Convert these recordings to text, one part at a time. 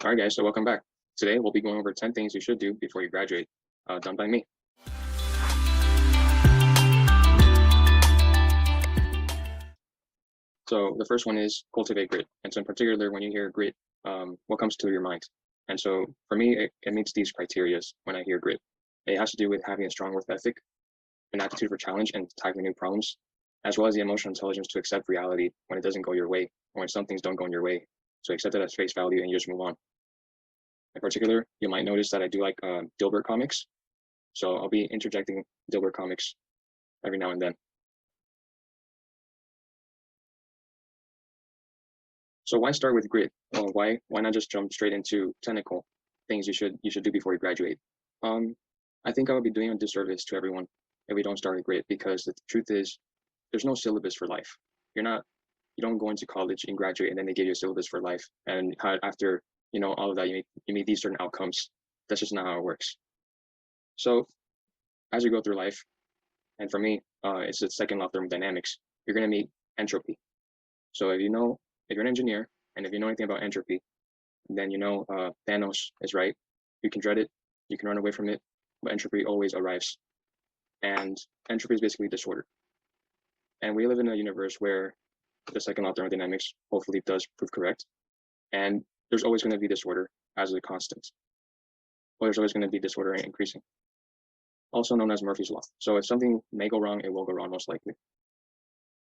All right, guys, so welcome back. Today, we'll be going over 10 things you should do before you graduate, done by me. So the first one is cultivate grit. And so in particular, when you hear grit, what comes to your mind? And so for me, it meets these criterias when I hear grit. It has to do with having a strong work ethic, an attitude for challenge and tackling new problems, as well as the emotional intelligence to accept reality when it doesn't go your way, or when some things don't go in your way. So accept it as face value and you just move on. In particular, you might notice that I do like Dilbert comics. So I'll be interjecting Dilbert comics every now and then. So why start with grit? Well, why not just jump straight into technical things you should do before you graduate? I think I would be doing a disservice to everyone if we don't start with grit, because the truth is there's no syllabus for life. You don't go into college and graduate and then they give you a syllabus for life. And after all of that, you meet these certain outcomes. That's just not how it works. So as you go through life, and for me, it's the second law of thermodynamics, you're going to meet entropy. So if you're an engineer and if you know anything about entropy, then Thanos is right. You can dread it, you can run away from it, but entropy always arrives. And entropy is basically disorder. And we live in a universe where the second law of thermodynamics hopefully does prove correct. And there's always going to be disorder as a constant. Well, there's always going to be disorder increasing, also known as Murphy's Law. So if something may go wrong, it will go wrong most likely.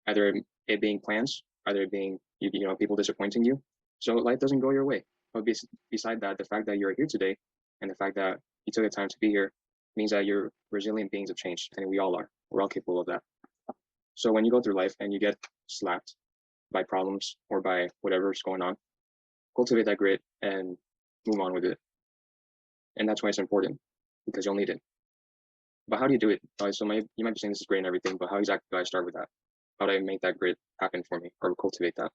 Either it being plans, either it being people disappointing you. So life doesn't go your way. But beside that, the fact that you're here today and the fact that you took the time to be here means that you're resilient beings of change, and we all are. We're all capable of that. So when you go through life and you get slapped by problems or by whatever's going on, cultivate that grit and move on with it. And that's why it's important, because you'll need it. But how do you do it? So you might be saying this is great and everything, but how exactly do I start with that? How do I make that grit happen for me or cultivate that?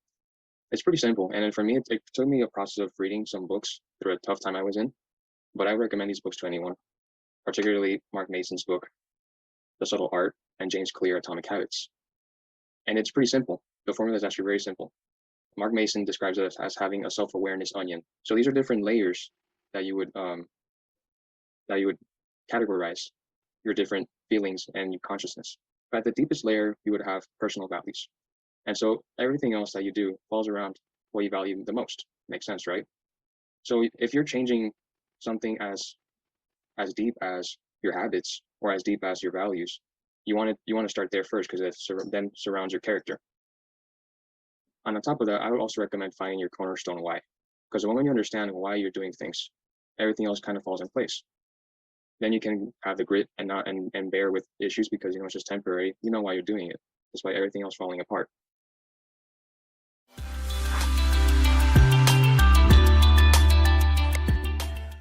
It's pretty simple. And then for me, it took me a process of reading some books through a tough time I was in, but I recommend these books to anyone, particularly Mark Mason's book, The Subtle Art, and James Clear, Atomic Habits. And it's pretty simple. The formula is actually very simple. Mark Mason describes it as having a self-awareness onion. So these are different layers that you would categorize your different feelings and your consciousness. But at the deepest layer, you would have personal values. And so everything else that you do falls around what you value the most. Makes sense, right? So if you're changing something as deep as your habits or as deep as your values, you want to start there first, because it then surrounds your character. On top of that, I would also recommend finding your cornerstone why, because when you understand why you're doing things, everything else kind of falls in place. Then you can have the grit and bear with issues, because it's just temporary. You know why you're doing it, despite everything else falling apart.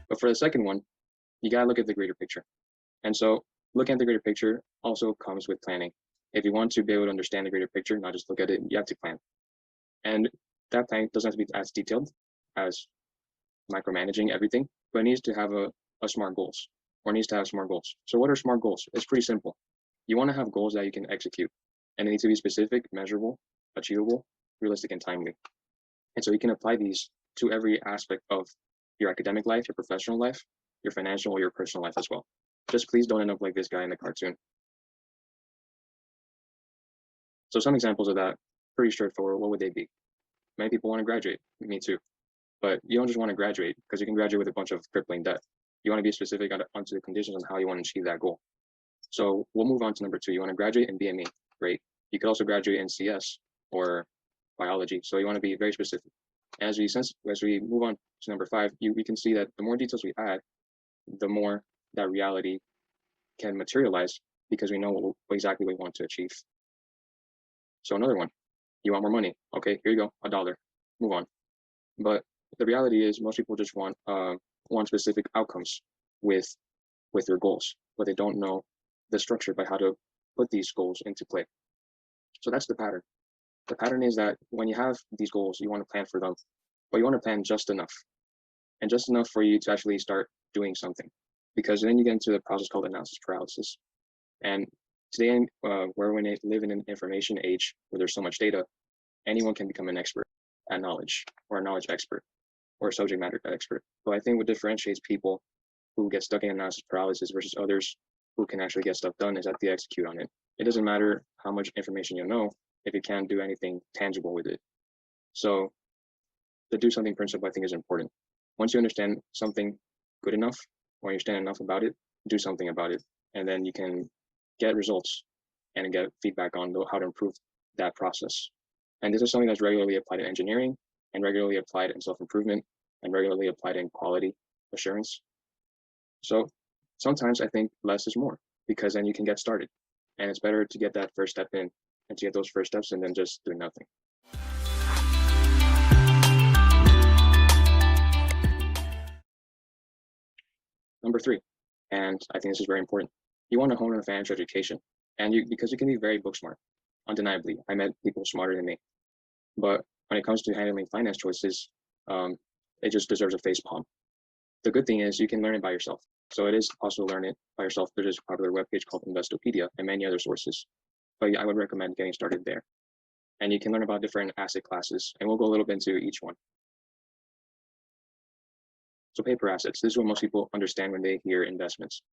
But for the second one, you gotta look at the greater picture. And so looking at the greater picture also comes with planning. If you want to be able to understand the greater picture, not just look at it, you have to plan. And that plan doesn't have to be as detailed as micromanaging everything, but it needs to have a SMART goals, or needs to have SMART goals. So what are SMART goals? It's pretty simple. You want to have goals that you can execute, and they need to be specific, measurable, achievable, realistic, and timely. And so you can apply these to every aspect of your academic life, your professional life, your financial, or your personal life as well. Just please don't end up like this guy in the cartoon. So some examples of that, pretty straightforward. What would they be? Many people want to graduate, me too. But you don't just want to graduate because you can graduate with a bunch of crippling debt. You want to be specific onto the conditions on how you want to achieve that goal. So we'll move on to number 2. You want to graduate in BME, great. You could also graduate in CS or biology. So you want to be very specific. As we move on to number 5, we can see that the more details we add, the more that reality can materialize, because we know what exactly we want to achieve. So another one, you want more money. Okay, here you go, $1. Move on. But the reality is most people just want specific outcomes with their goals, but they don't know the structure by how to put these goals into play. So that's the pattern. The pattern is that when you have these goals, you want to plan for them, but you want to plan just enough, and just enough for you to actually start doing something, because then you get into the process called analysis paralysis. And today, where we live in an information age where there's so much data, anyone can become an expert at knowledge, or a knowledge expert. or a subject matter expert. But I think what differentiates people who get stuck in analysis paralysis versus others who can actually get stuff done is that they execute on it. It doesn't matter how much information you know if you can't do anything tangible with it. So the do something principle, I think, is important. Once you understand something good enough, or you understand enough about it, do something about it, and then you can get results and get feedback on how to improve that process. And this is something that's regularly applied in engineering and regularly applied in self-improvement and regularly applied in quality assurance. So sometimes I think less is more, because then you can get started, and it's better to get that first step in and to get those first steps and then just do nothing. Number 3, and I think this is very important, you want to hone on financial education, and because you can be very book smart, undeniably. I met people smarter than me, but when it comes to handling finance choices, it just deserves a face palm. The good thing is you can learn it by yourself. So it is possible to learn it by yourself. There's a popular webpage called Investopedia and many other sources, but I would recommend getting started there. And you can learn about different asset classes, and we'll go a little bit into each one. So paper assets, this is what most people understand when they hear investments.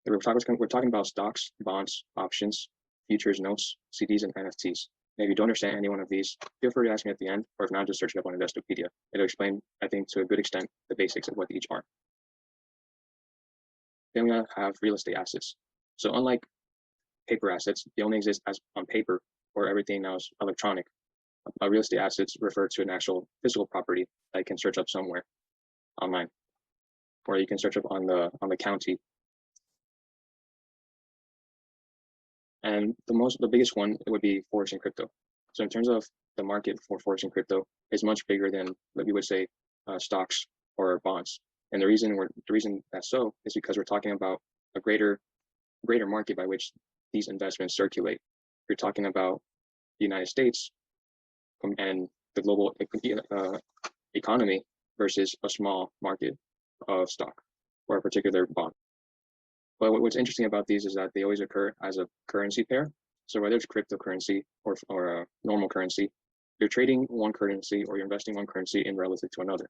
We're talking about stocks, bonds, options, futures, notes, CDs, and NFTs. And if you don't understand any one of these, feel free to ask me at the end, or if not, just search it up on Investopedia. It'll explain, I think, to a good extent, the basics of what each are. Then we have real estate assets. So unlike paper assets, they only exist as on paper, or everything now is electronic. Real estate assets refer to an actual physical property that you can search up somewhere online, or you can search up on the county. And the biggest one would be Forex and crypto. So in terms of the market for Forex and crypto is much bigger than what we would say stocks or bonds. And the reason that's so is because we're talking about a greater market by which these investments circulate. You're talking about the United States and the global economy versus a small market of stock or a particular bond. But what's interesting about these is that they always occur as a currency pair. So whether it's cryptocurrency or a normal currency, you're trading one currency or you're investing one currency in relative to another.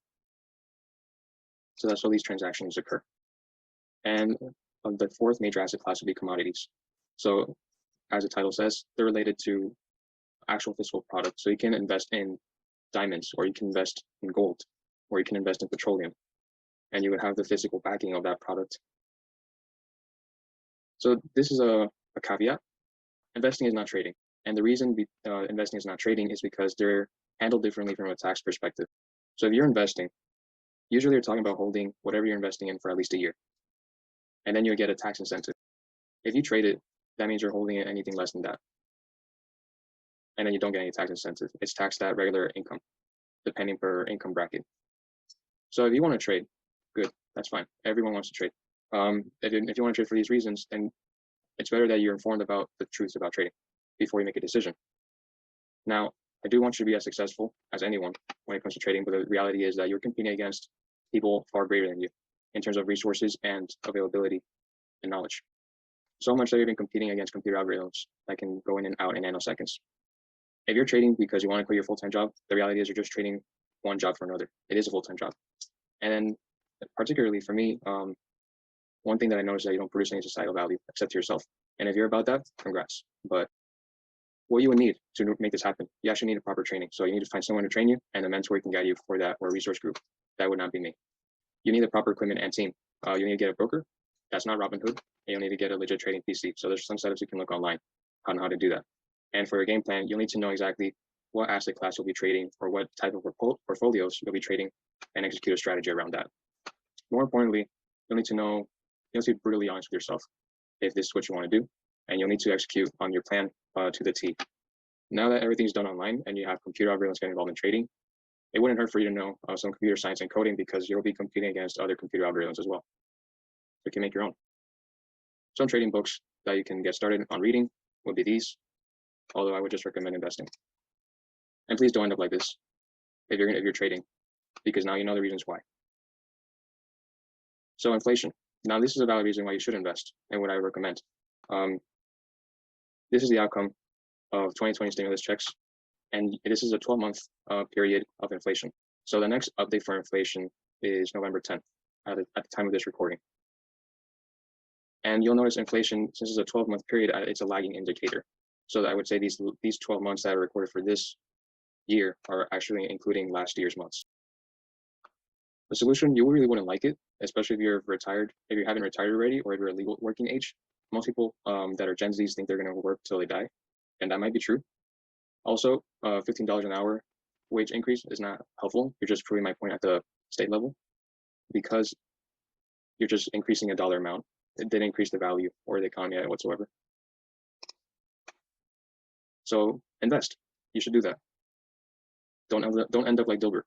So that's how these transactions occur. And the fourth major asset class would be commodities. So as the title says, they're related to actual physical products. So you can invest in diamonds, or you can invest in gold, or you can invest in petroleum, and you would have the physical backing of that product. So this is a caveat. Investing is not trading. And the reason investing is not trading is because they're handled differently from a tax perspective. So if you're investing, usually you're talking about holding whatever you're investing in for at least a year, and then you'll get a tax incentive. If you trade it, that means you're holding it anything less than that, and then you don't get any tax incentive. It's taxed at regular income, depending per income bracket. So if you want to trade, good, that's fine. Everyone wants to trade. If you want to trade for these reasons, then it's better that you're informed about the truth about trading before you make a decision. Now, I do want you to be as successful as anyone when it comes to trading, but the reality is that you're competing against people far greater than you in terms of resources and availability and knowledge. So much that you're even competing against computer algorithms that can go in and out in nanoseconds. If you're trading because you want to quit your full-time job, the reality is you're just trading one job for another. It is a full-time job. And then particularly for me, one thing that I noticed is that you don't produce any societal value except to yourself. And if you're about that, congrats. But what you would need to make this happen, you actually need a proper training. So you need to find someone to train you and a mentor who can guide you for that, or a resource group. That would not be me. You need the proper equipment and team. You need to get a broker. That's not Robinhood. And you'll need to get a legit trading PC. So there's some setups you can look online on how to do that. And for your game plan, you'll need to know exactly what asset class you'll be trading or what type of portfolios you'll be trading and execute a strategy around that. More importantly, you'll need to be brutally honest with yourself if this is what you want to do, and you'll need to execute on your plan to the T. Now that everything's done online and you have computer algorithms getting involved in trading, it wouldn't hurt for you to know some computer science and coding, because you'll be competing against other computer algorithms as well. You can make your own. Some trading books that you can get started on reading would be these, although I would just recommend investing. And please don't end up like this if you're trading, because now you know the reasons why. So inflation. Now this is a valid reason why you should invest and what I recommend. This is the outcome of 2020 stimulus checks, and this is a 12-month period of inflation. So the next update for inflation is November 10th at the time of this recording. And you'll notice inflation, since it's a 12-month period, it's a lagging indicator. So I would say these 12 months that are recorded for this year are actually including last year's months. The solution, you really wouldn't like it, especially if you're retired, if you haven't retired already, or if you're a legal working age. Most people that are Gen Zs think they're going to work till they die, and that might be true. Also, $15 an hour wage increase is not helpful. You're just proving my point at the state level, because you're just increasing a dollar amount. It didn't increase the value or the economy whatsoever. So invest. You should do that. Don't end up like Dilbert.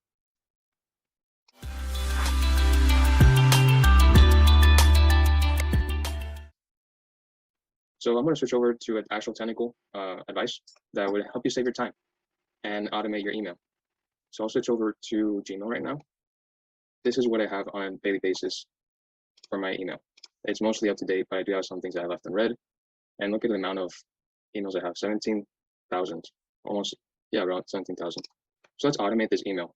So I'm going to switch over to an actual technical advice that would help you save your time and automate your email. So I'll switch over to Gmail right now. This is what I have on a daily basis for my email. It's mostly up to date, but I do have some things that I left unread. And look at the amount of emails I have, 17,000, almost, yeah, around 17,000. So let's automate this email.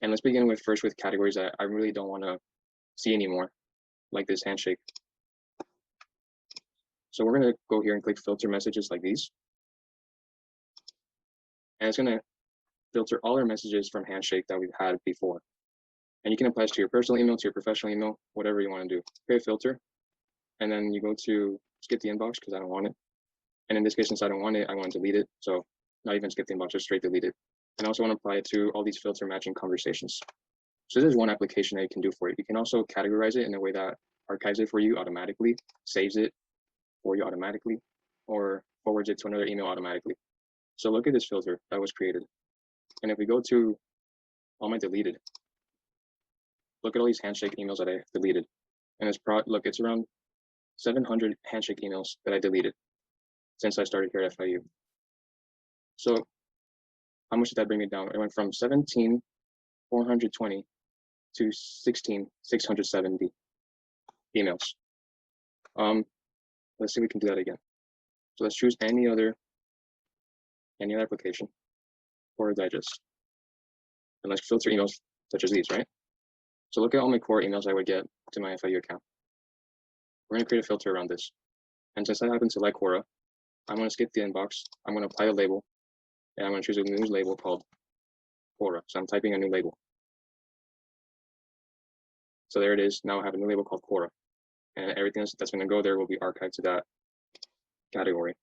And let's begin first with categories that I really don't want to see anymore, like this handshake. So we're going to go here and click filter messages like these. And it's going to filter all our messages from handshake that we've had before. And you can apply this to your personal email, to your professional email, whatever you want to do. Create a filter. And then you go to skip the inbox because I don't want it. And in this case, since I don't want it, I want to delete it. So not even skip the inbox, just straight delete it. And I also want to apply it to all these filter matching conversations. So this is one application that you can do for it. You can also categorize it in a way that archives it for you automatically, saves it for you automatically, or forwards it to another email automatically. So look at this filter that was created. And if we go to all my deleted, look at all these handshake emails that I deleted. And it's around 700 handshake emails that I deleted since I started here at FIU. So how much did that bring me down? It went from 17,420 to 16,670 emails. Let's see if we can do that again. So let's choose any other application for a digest. And let's filter emails such as these, right? So look at all my core emails I would get to my FIU account. We're going to create a filter around this. And since I happen to like Quora, I'm going to skip the inbox. I'm going to apply a label. And I'm going to choose a new label called Quora. So I'm typing a new label. So there it is. Now I have a new label called Quora. And everything that's going to go there will be archived to that category.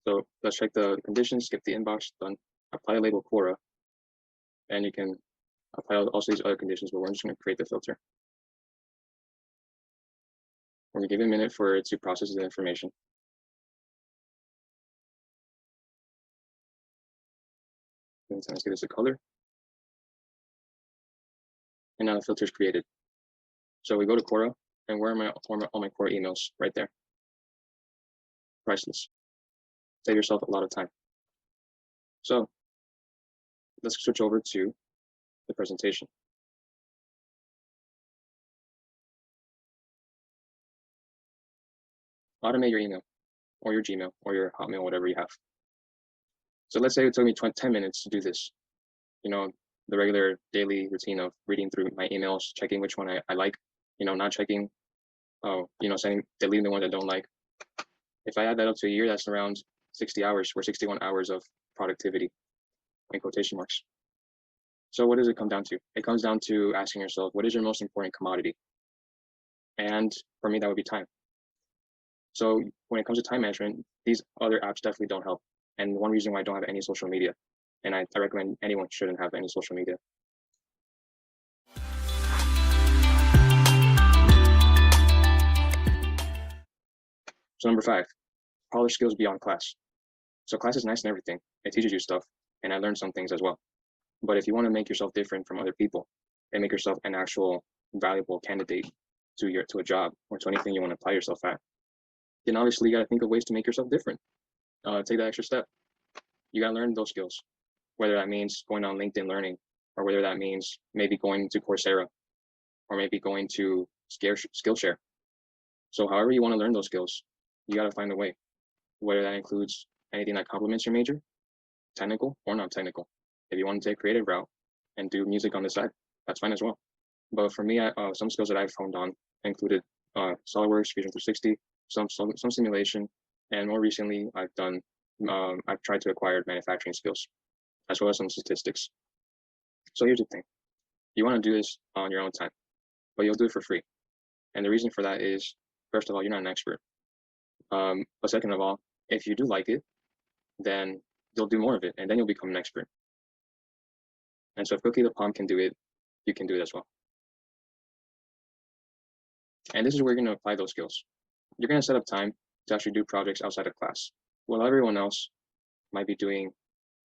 So let's check the conditions, skip the inbox, done. Apply a label Quora. And you can apply also these other conditions, but we're just going to create the filter. We're going to give it a minute for it to process the information. And let's give this a color. And now the filter is created. So we go to Quora, and where are all my Quora emails? Right there. Priceless. Save yourself a lot of time. So let's switch over to the presentation. Automate your email or your Gmail or your Hotmail, whatever you have. So let's say it took me 10 minutes to do this. You know, the regular daily routine of reading through my emails, checking which one I like, you know, not checking, deleting the ones I don't like. If I add that up to a year, that's around 60 hours or 61 hours of productivity in quotation marks. So what does it come down to? It comes down to asking yourself, what is your most important commodity? And for me, that would be time. So when it comes to time management, these other apps definitely don't help. And one reason why I don't have any social media, and I recommend anyone shouldn't have any social media. So number 5, polish skills beyond class. So class is nice and everything. It teaches you stuff, and I learned some things as well. But if you want to make yourself different from other people and make yourself an actual valuable candidate to a job or to anything you want to apply yourself at, then obviously you got to think of ways to make yourself different. Take that extra step. You got to learn those skills, whether that means going on LinkedIn Learning, or whether that means maybe going to Coursera, or maybe going to Skillshare. So however you want to learn those skills, you got to find a way, whether that includes anything that complements your major, technical or non-technical. If you want to take a creative route and do music on the side, that's fine as well. But for me, some skills that I've honed on included SolidWorks, Fusion 360, some simulation, and more recently, I've tried to acquire manufacturing skills, as well as some statistics. So here's the thing. You want to do this on your own time, but you'll do it for free. And the reason for that is, first of all, you're not an expert. But second of all, if you do like it, then you'll do more of it, and then you'll become an expert. And so if Cookie the Palm can do it, you can do it as well. And this is where you're going to apply those skills. You're going to set up time to actually do projects outside of class. While everyone else might be doing,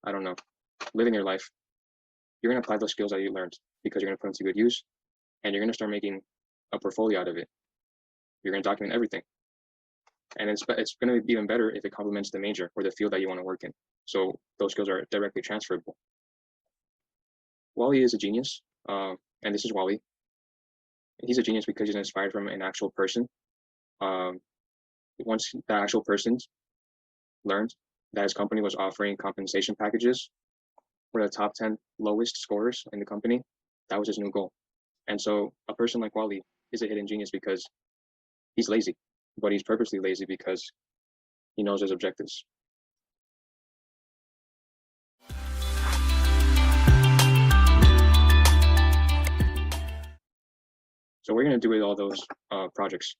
I don't know, living your life, you're going to apply those skills that you learned because you're going to put them to good use, and you're going to start making a portfolio out of it. You're going to document everything. And it's going to be even better if it complements the major or the field that you want to work in. So those skills are directly transferable. Wally is a genius, and this is Wally. He's a genius because he's inspired from an actual person. Once that actual person learned that his company was offering compensation packages for the top 10 lowest scorers in the company, that was his new goal. And so a person like Wally is a hidden genius because he's lazy, but he's purposely lazy because he knows his objectives. So we're going to do with all those projects.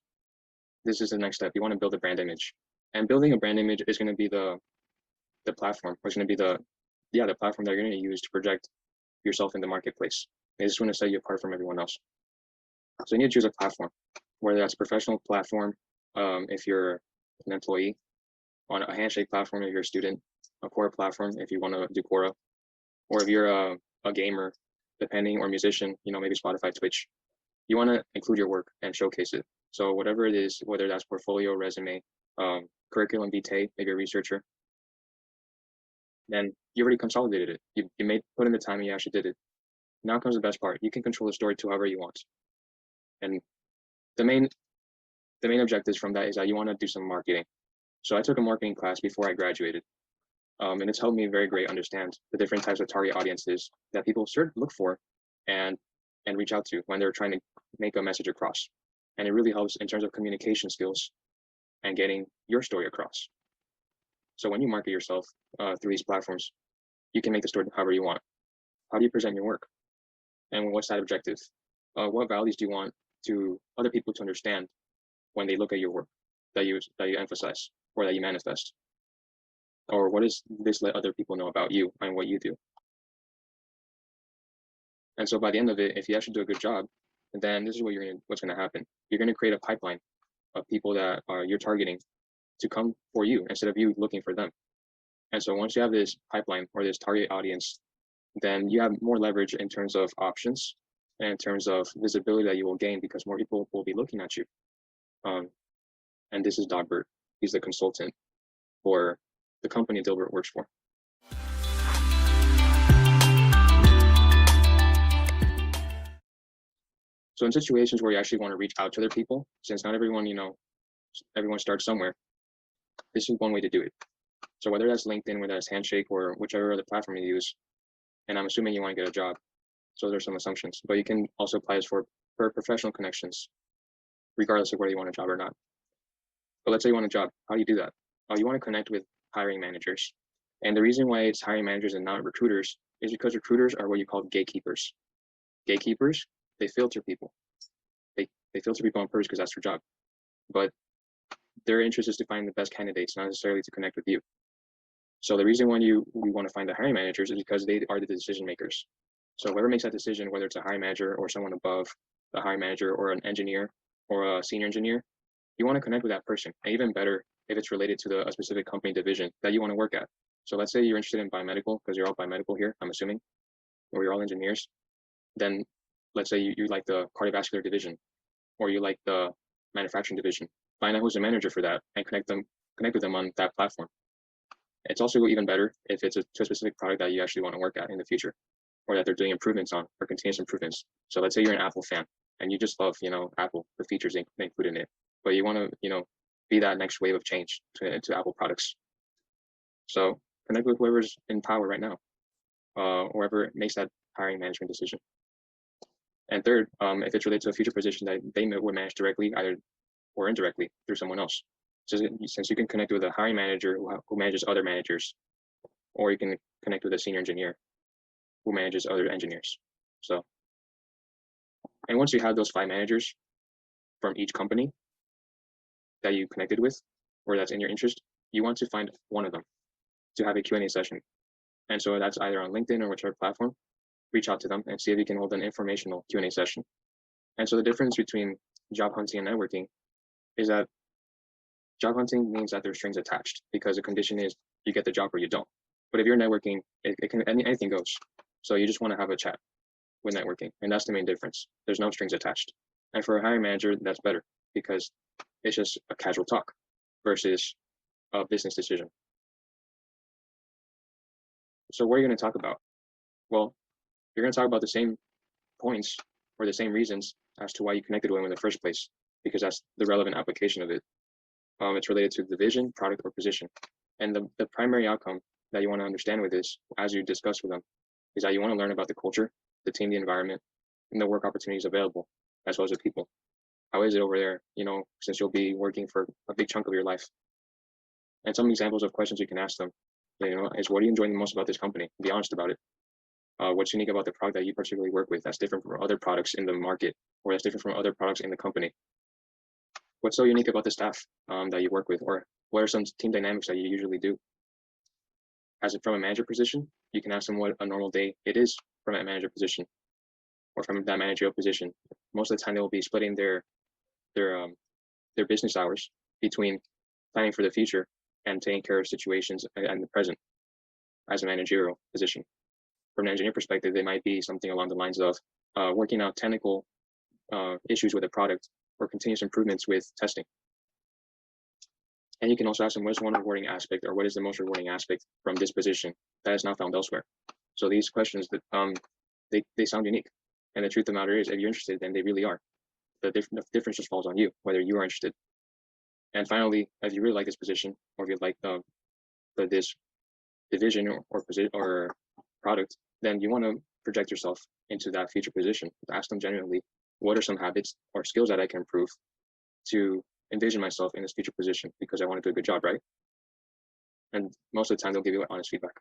This is the next step. You want to build a brand image, and building a brand image is going to be the platform. It's going to be the platform that you're going to use to project yourself in the marketplace. It's going to set you apart from everyone else. So you need to choose a platform, whether that's a professional platform if you're an employee, on a handshake platform if you're a student, a Quora platform if you want to do Quora, or if you're a gamer, depending, or musician, maybe Spotify, Twitch. You want to include your work and showcase it. So whatever it is, whether that's portfolio, resume, curriculum vitae, maybe a researcher, then you already consolidated it. You put in the time and you actually did it. Now comes the best part. You can control the story to however you want. And the main objectives from that is that you want to do some marketing. So I took a marketing class before I graduated, and it's helped me very great understand the different types of target audiences that people should look for and reach out to when they're trying to make a message across. And it really helps in terms of communication skills and getting your story across. So when you market yourself through these platforms, you can make the story however you want. How do you present your work? And what's that objective? What values do you want to other people to understand when they look at your work that you emphasize or that you manifest? Or what does this let other people know about you and what you do? And so by the end of it, if you actually do a good job, then this is what's going to happen. You're going to create a pipeline of people that you're targeting to come for you instead of you looking for them. And so once you have this pipeline or this target audience, then you have more leverage in terms of options and in terms of visibility that you will gain because more people will be looking at you. And this is Dogbert. He's the consultant for the company Dilbert works for. So in situations where you actually want to reach out to other people, since not everyone, everyone starts somewhere, this is one way to do it. So whether that's LinkedIn, whether that's Handshake, or whichever other platform you use, and I'm assuming you want to get a job, so there's some assumptions, but you can also apply this for professional connections, regardless of whether you want a job or not. But let's say you want a job, how do you do that? You want to connect with hiring managers. And the reason why it's hiring managers and not recruiters is because recruiters are what you call gatekeepers. Gatekeepers, they filter people. They filter people on purpose because that's their job. But their interest is to find the best candidates, not necessarily to connect with you. So the reason why we want to find the hiring managers is because they are the decision makers. So whoever makes that decision, whether it's a hiring manager or someone above the hiring manager or an engineer or a senior engineer, you want to connect with that person. And even better, if it's related to a specific company division that you want to work at. So let's say you're interested in biomedical, because you're all biomedical here, I'm assuming, or you're all engineers. Then let's say you like the cardiovascular division, or you like the manufacturing division. Find out who's the manager for that and connect with them on that platform. It's also even better if it's to a specific product that you actually want to work at in the future, or that they're doing improvements on, or continuous improvements. So let's say you're an Apple fan and you just love, Apple, the features they include in it, but you want to, be that next wave of change to Apple products. So connect with whoever's in power right now. whoever makes that hiring management decision. And third, if it's related to a future position that they would manage directly, either or indirectly through someone else. So since you can connect with a hiring manager who manages other managers, or you can connect with a senior engineer who manages other engineers. So, and once you have those 5 managers from each company that you connected with, or that's in your interest, you want to find one of them to have a Q&A session. And so that's either on LinkedIn or whichever platform. Reach out to them and see if you can hold an informational Q&A session. And so the difference between job hunting and networking is that job hunting means that there's strings attached, because the condition is you get the job or you don't. But if you're networking, it can anything goes. So you just want to have a chat with networking, and that's the main difference. There's no strings attached. And for a hiring manager, that's better, because it's just a casual talk versus a business decision. So what are you going to talk about? Well, you're going to talk about the same points or the same reasons as to why you connected with them in the first place, because that's the relevant application of it. It's related to the vision, product, or position. And the primary outcome that you want to understand with this, as you discuss with them, is that you want to learn about the culture, the team, the environment, and the work opportunities available, as well as the people. How is it over there, since you'll be working for a big chunk of your life? And some examples of questions you can ask them, is what are you enjoying the most about this company? Be honest about it. What's unique about the product that you particularly work with that's different from other products in the market, or that's different from other products in the company? What's so unique about the staff that you work with, or what are some team dynamics that you usually do? As from a manager position, you can ask them what a normal day it is from a manager position, or from that managerial position. Most of the time, they will be splitting their business hours between planning for the future and taking care of situations in the present as a managerial position. From an engineer perspective, they might be something along the lines of working out technical issues with a product, or continuous improvements with testing. And you can also ask them, what is one rewarding aspect, or what is the most rewarding aspect from this position that is not found elsewhere? So these questions, that they sound unique. And the truth of the matter is, if you're interested, then they really are. The difference just falls on you, whether you are interested. And finally, if you really like this position, or if you like this division or position or product, then you want to project yourself into that future position. Ask them genuinely, what are some habits or skills that I can improve to envision myself in this future position, because I want to do a good job, right? And most of the time, they'll give you honest feedback.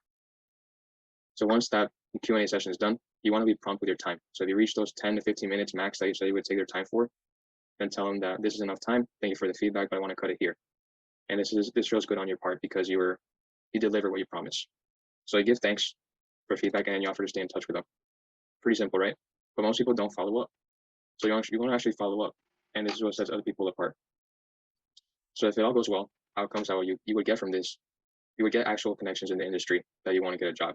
So once that Q&A session is done, you want to be prompt with your time. So if you reach those 10 to 15 minutes max that you say you would take their time for, then tell them that this is enough time. Thank you for the feedback, but I want to cut it here. And this shows good on your part, because you deliver what you promise. So you give thanks for feedback, and then you offer to stay in touch with them. Pretty simple, right? But most people don't follow up. So you want to actually follow up, and this is what sets other people apart. So if it all goes well, outcomes that you would get from this, you would get actual connections in the industry that you want to get a job,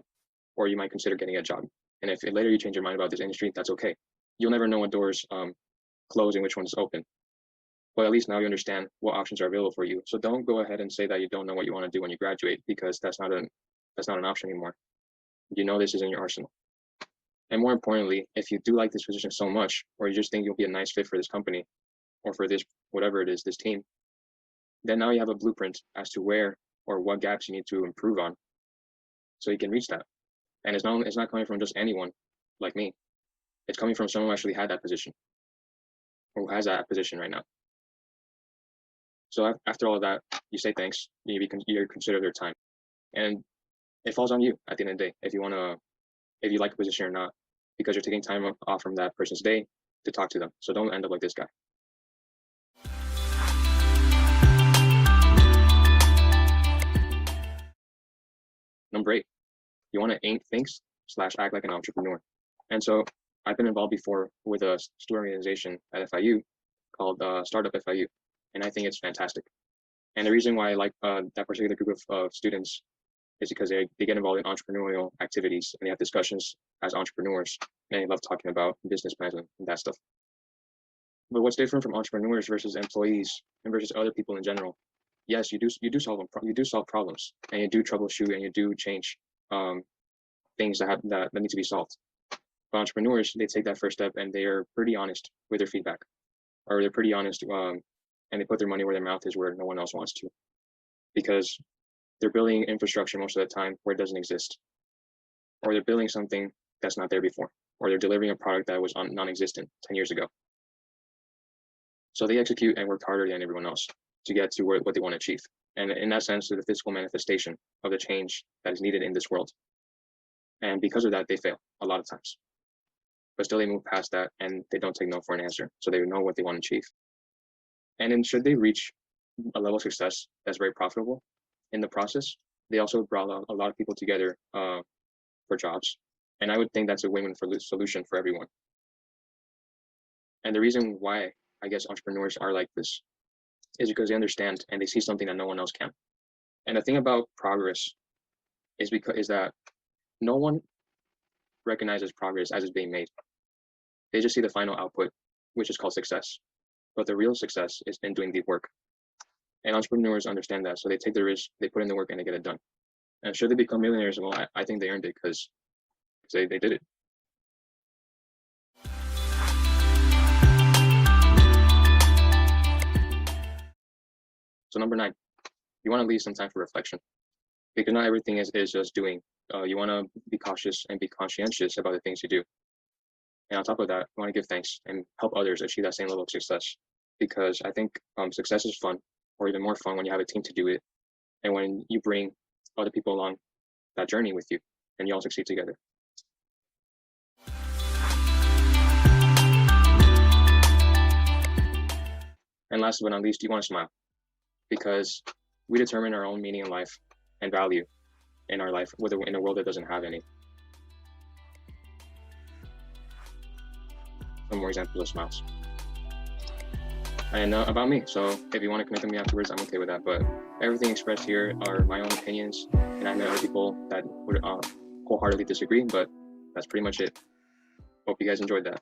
or you might consider getting a job. And if later you change your mind about this industry, that's okay. You'll never know what doors close and which ones open. But at least now you understand what options are available for you. So don't go ahead and say that you don't know what you want to do when you graduate, because that's not an option anymore. You know this is in your arsenal. And more importantly, if you do like this position so much, or you just think you'll be a nice fit for this company, or for this, whatever it is, this team, then now you have a blueprint as to where or what gaps you need to improve on, so you can reach that. And it's not coming from just anyone like me. It's coming from someone who actually had that position, or who has that position right now. So after all of that, you say thanks, you consider their time. And it falls on you at the end of the day, if you like the position or not, because you're taking time off from that person's day to talk to them. So don't end up like this guy. Number 8, you want to think/act like an entrepreneur. And so I've been involved before with a student organization at FIU called Startup FIU, and I think it's fantastic. And the reason why I like that particular group of students is because they get involved in entrepreneurial activities, and they have discussions as entrepreneurs, and they love talking about business plans and that stuff. But what's different from entrepreneurs versus employees and versus other people in general? Yes, you do solve problems, and you do troubleshoot, and you do change things that need to be solved. But entrepreneurs, they take that first step, and they are pretty honest with their feedback, or they're pretty honest, and they put their money where their mouth is, where no one else wants to, because they're building infrastructure most of the time where it doesn't exist. or they're building something that's not there before, or they're delivering a product that was non-existent 10 years ago. So they execute and work harder than everyone else to get to what they want to achieve. And in that sense, they're the physical manifestation of the change that is needed in this world. And because of that, they fail a lot of times. But still they move past that and they don't take no for an answer. So they know what they want to achieve. And then should they reach a level of success that's very profitable in the process, they also brought a lot of people together for jobs. And I would think that's a win-win solution for everyone. And the reason why I guess entrepreneurs are like this is because they understand and they see something that no one else can. And the thing about progress is that no one recognizes progress as it's being made. They just see the final output, which is called success. But the real success is in doing the work. And entrepreneurs understand that, so they take the risk, they put in the work, and they get it done. And should they become millionaires? Well, I think they earned it because they did it. So number 9, you want to leave some time for reflection, because not everything is just doing. You want to be cautious and be conscientious about the things you do. And on top of that, you want to give thanks and help others achieve that same level of success, because I think success is fun, or even more fun when you have a team to do it, and when you bring other people along that journey with you, and you all succeed together. And last but not least, you want to smile, because we determine our own meaning in life and value in our life, whether in a world that doesn't have any. Some more examples of smiles. And about me, so if you want to connect with me afterwards, I'm okay with that. But everything expressed here are my own opinions, and I know other people that would wholeheartedly disagree, but that's pretty much it. Hope you guys enjoyed that.